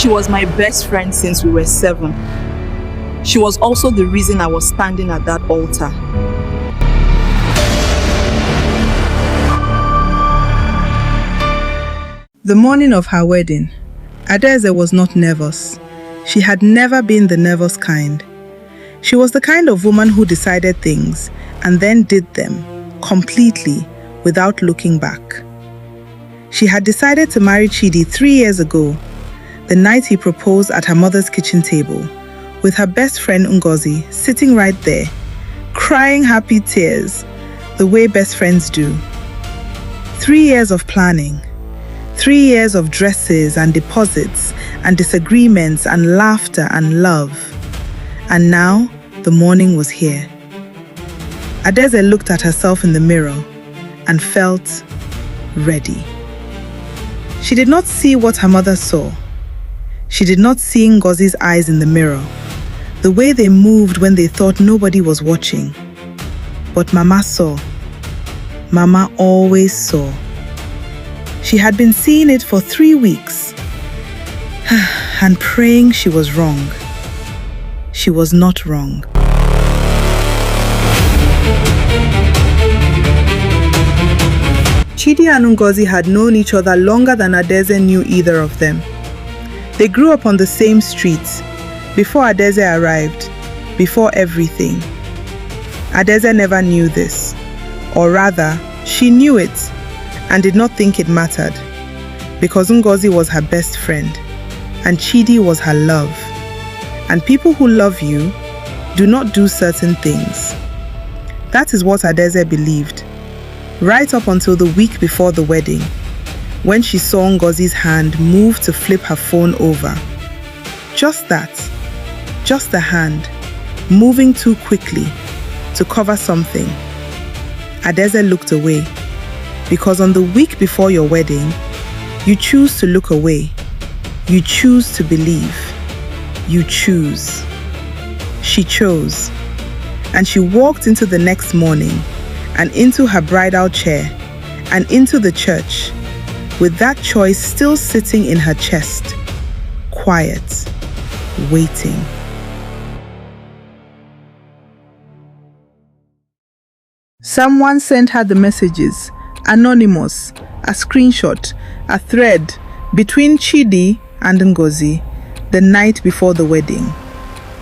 She was my best friend since we were 7. She was also the reason I was standing at that altar. The morning of her wedding, Adaeze was not nervous. She had never been the nervous kind. She was the kind of woman who decided things and then did them completely without looking back. She had decided to marry Chidi 3 years ago, the night he proposed at her mother's kitchen table, with her best friend Ngozi sitting right there, crying happy tears, the way best friends do. 3 years of planning, 3 years of dresses and deposits and disagreements and laughter and love. And now, the morning was here. Adaeze looked at herself in the mirror and felt ready. She did not see what her mother saw. She did not see Ngozi's eyes in the mirror, the way they moved when they thought nobody was watching. But Mama saw. Mama always saw. She had been seeing it for 3 weeks and praying she was wrong. She was not wrong. Chidi and Ngozi had known each other longer than Adaeze knew either of them. They grew up on the same streets before Adaeze arrived, before everything. Adaeze never knew this, or rather, she knew it and did not think it mattered, because Ngozi was her best friend and Chidi was her love. And people who love you do not do certain things. That is what Adaeze believed, right up until the week before the wedding, when she saw Ngozi's hand move to flip her phone over. Just that, just the hand, moving too quickly to cover something. Adaeze looked away, because on the week before your wedding, you choose to look away. You choose to believe. You choose. She chose. And she walked into the next morning, and into her bridal chair, and into the church, with that choice still sitting in her chest, quiet, waiting. Someone sent her the messages, anonymous, a screenshot, a thread between Chidi and Ngozi the night before the wedding,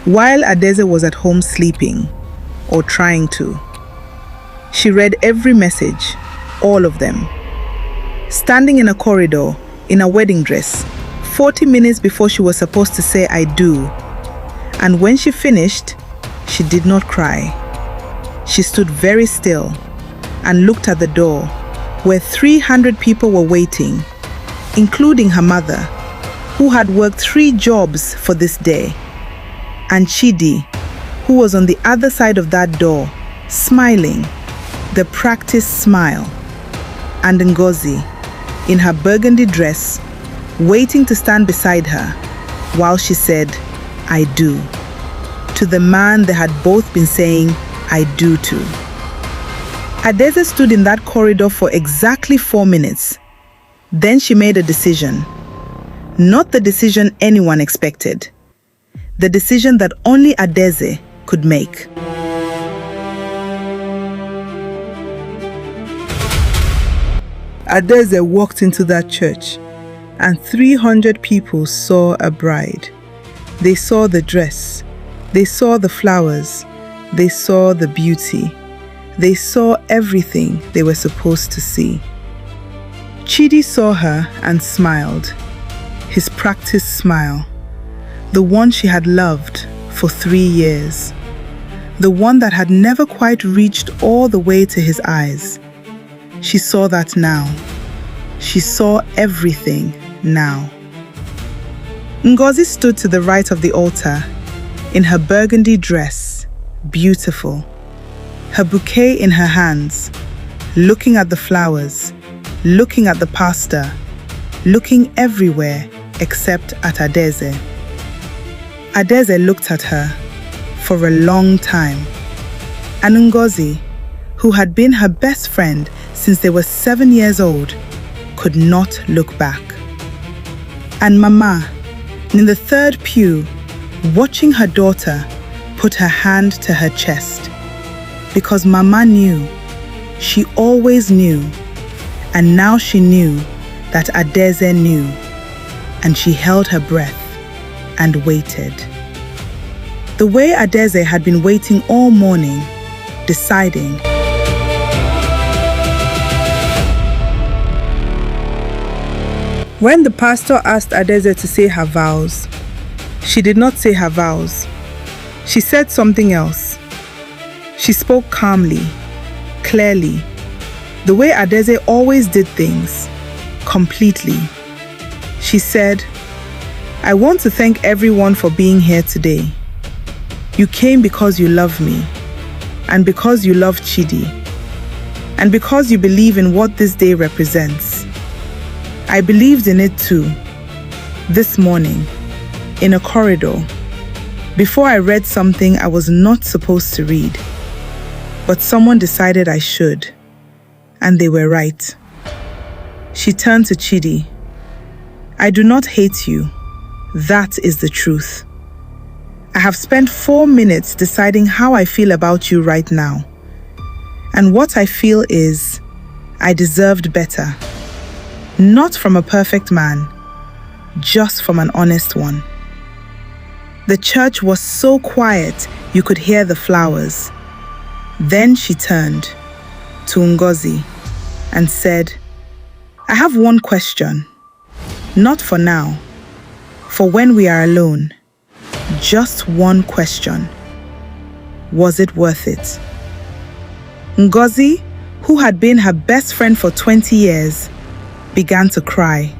while Adaeze was at home sleeping, or trying to. She read every message, all of them. Standing in a corridor, in a wedding dress, 40 minutes before she was supposed to say "I do." And when she finished, she did not cry. She stood very still and looked at the door, where 300 people were waiting, including her mother, who had worked 3 jobs for this day, and Chidi, who was on the other side of that door, smiling, the practiced smile, and Ngozi, in her burgundy dress, waiting to stand beside her while she said, "I do," to the man they had both been saying "I do" to. Adaeze stood in that corridor for exactly 4 minutes. Then she made a decision. Not the decision anyone expected. The decision that only Adaeze could make. Adaeze walked into that church, and 300 people saw a bride. They saw the dress, they saw the flowers, they saw the beauty, they saw everything they were supposed to see. Chidi saw her and smiled, his practiced smile, the one she had loved for 3 years, the one that had never quite reached all the way to his eyes. She saw that now. She saw everything now. Ngozi stood to the right of the altar, in her burgundy dress, beautiful, her bouquet in her hands, looking at the flowers, looking at the pastor, looking everywhere except at Adaeze. Adaeze looked at her for a long time, and Ngozi, who had been her best friend since they were 7 years old, could not look back. And Mama, In the third pew, watching her daughter put her hand to her chest. Because Mama knew, she always knew, and now she knew that Adaeze knew, and she held her breath and waited. The way Adaeze had been waiting all morning, deciding. When the pastor asked Adaeze to say her vows, she did not say her vows. She said something else. She spoke calmly, clearly, the way Adaeze always did things, completely. She said, "I want to thank everyone for being here today. You came because you love me, and because you love Chidi, and because you believe in what this day represents. I believed in it too, this morning, in a corridor, before I read something I was not supposed to read. But someone decided I should, and they were right." She turned to Chidi. "I do not hate you. That is the truth. I have spent 4 minutes deciding how I feel about you right now. And what I feel is, I deserved better. Not from a perfect man, just from an honest one." The church was so quiet you could hear the flowers. Then she turned to Ngozi and said, "I have one question. Not for now, for when we are alone. Just one question. Was it worth it?" Ngozi, who had been her best friend for 20 years, began to cry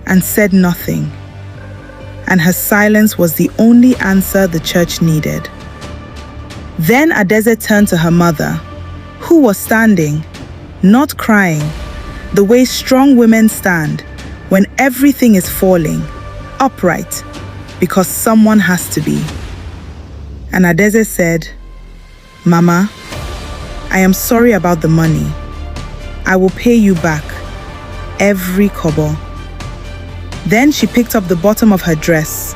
and said nothing. And her silence was the only answer the church needed. Then Adaeze turned to her mother, who was standing, not crying, the way strong women stand when everything is falling, upright, because someone has to be. And Adaeze said, "Mama, I am sorry about the money. I will pay you back, every kobo." Then she picked up the bottom of her dress,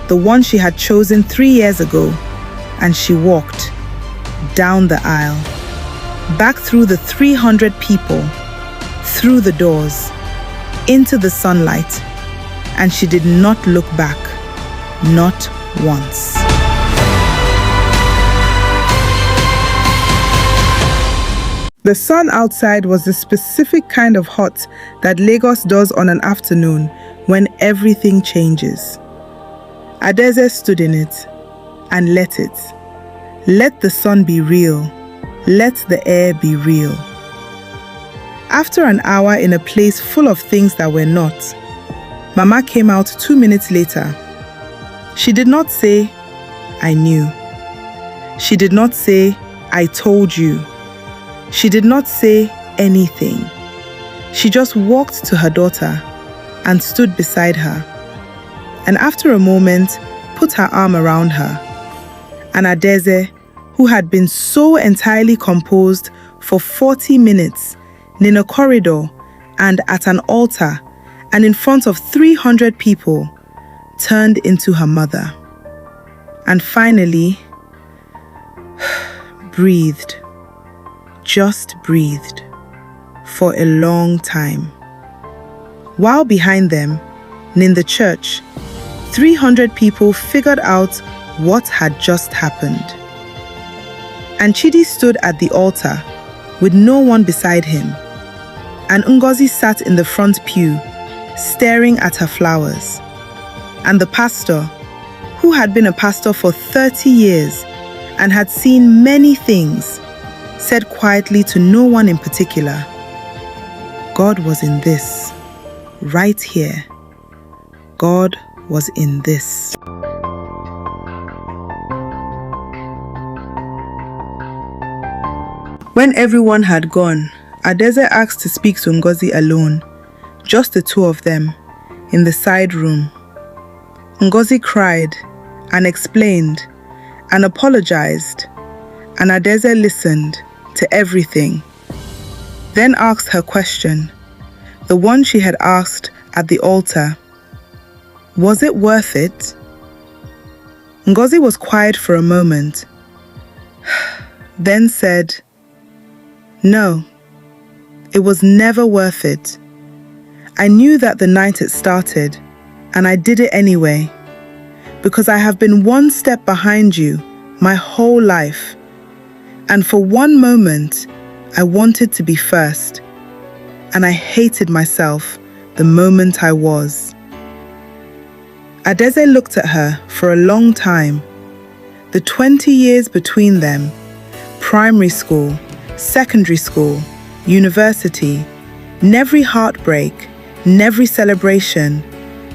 the one she had chosen 3 years ago, and she walked down the aisle, back through the 300 people, through the doors, into the sunlight, and she did not look back, not once. The sun outside was the specific kind of hot that Lagos does on an afternoon when everything changes. Adaeze stood in it and let it. Let the sun be real. Let the air be real. After an hour in a place full of things that were not, Mama came out 2 minutes later. She did not say, "I knew." She did not say, "I told you." She did not say anything. She just walked to her daughter and stood beside her. And after a moment, put her arm around her. And Adaeze, who had been so entirely composed for 40 minutes in a corridor and at an altar and in front of 300 people, turned into her mother. And finally, breathed. Just breathed. For a long time. While behind them, in the church, 300 people figured out what had just happened. And Chidi stood at the altar with no one beside him. And Ngozi sat in the front pew, staring at her flowers. And the pastor, who had been a pastor for 30 years and had seen many things, said quietly to no one in particular, "God was in this, right here. God was in this." When everyone had gone, Adaeze asked to speak to Ngozi alone, just the two of them, in the side room. Ngozi cried and explained and apologized, and Adaeze listened to everything. Then asked her question, the one she had asked at the altar. Was it worth it? Ngozi was quiet for a moment, then said, "No, it was never worth it. I knew that the night had started, and I did it anyway, because I have been one step behind you my whole life. And for one moment, I wanted to be first, and I hated myself the moment I was." Adaeze looked at her for a long time. The 20 years between them, primary school, secondary school, university, every heartbreak, every celebration,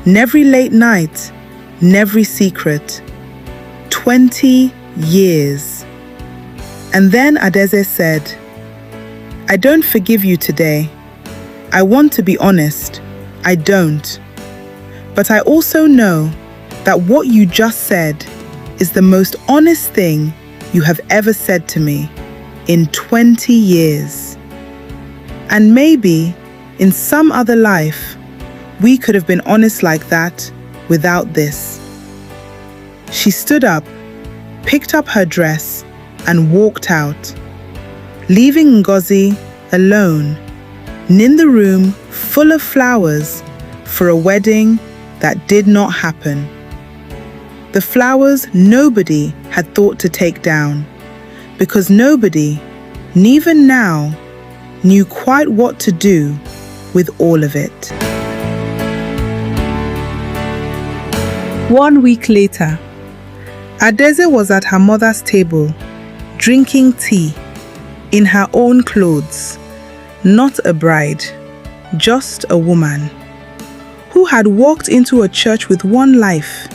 every late night, every secret. 20 years. And then Adaeze said, "I don't forgive you today. I want to be honest, I don't. But I also know that what you just said is the most honest thing you have ever said to me in 20 years. And maybe in some other life, we could have been honest like that without this." She stood up, picked up her dress, and walked out, leaving Ngozi alone in the room full of flowers for a wedding that did not happen. The flowers nobody had thought to take down, because nobody, even now, knew quite what to do with all of it. 1 week later, Adaeze was at her mother's table, drinking tea, in her own clothes, not a bride, just a woman, who had walked into a church with one life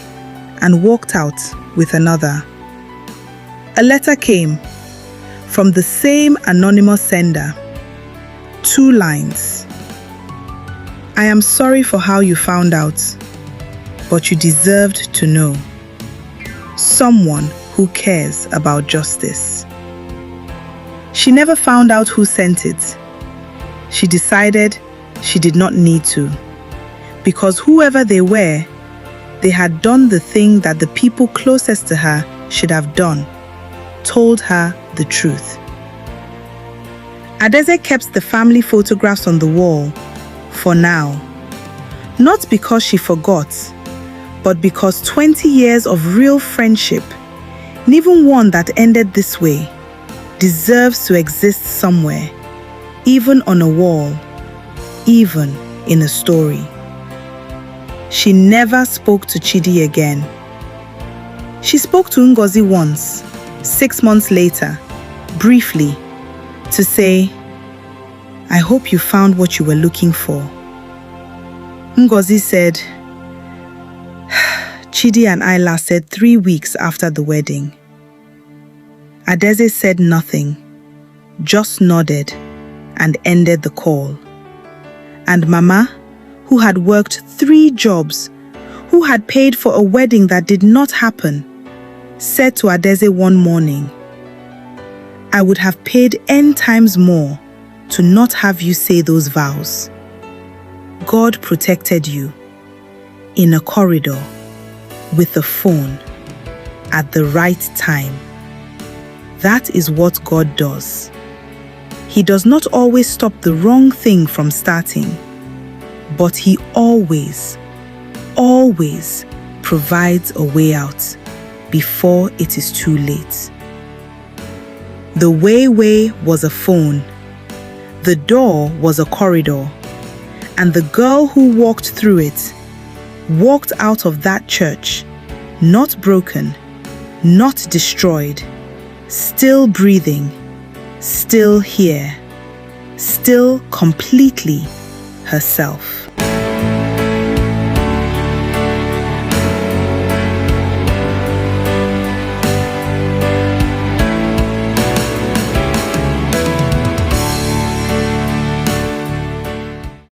and walked out with another. A letter came from the same anonymous sender. 2 lines. "I am sorry for how you found out, but you deserved to know. Someone who cares about justice." She never found out who sent it. She decided she did not need to, because whoever they were, they had done the thing that the people closest to her should have done, told her the truth. Adaeze kept the family photographs on the wall for now, not because she forgot, but because 20 years of real friendship, and even one that ended this way, deserves to exist somewhere, even on a wall, even in a story. She never spoke to Chidi again. She spoke to Ngozi once, 6 months later, briefly, to say, "I hope you found what you were looking for." Ngozi said, "Chidi and I lasted 3 weeks after the wedding." Adaeze said nothing, just nodded and ended the call. And Mama, who had worked 3 jobs, who had paid for a wedding that did not happen, said to Adaeze one morning, "I would have paid N times more to not have you say those vows. God protected you in a corridor with a phone at the right time. That is what God does. He does not always stop the wrong thing from starting, but He always provides a way out before it is too late." The way was a phone, the door was a corridor, and the girl who walked through it walked out of that church, not broken, not destroyed, still breathing, still here, still completely herself.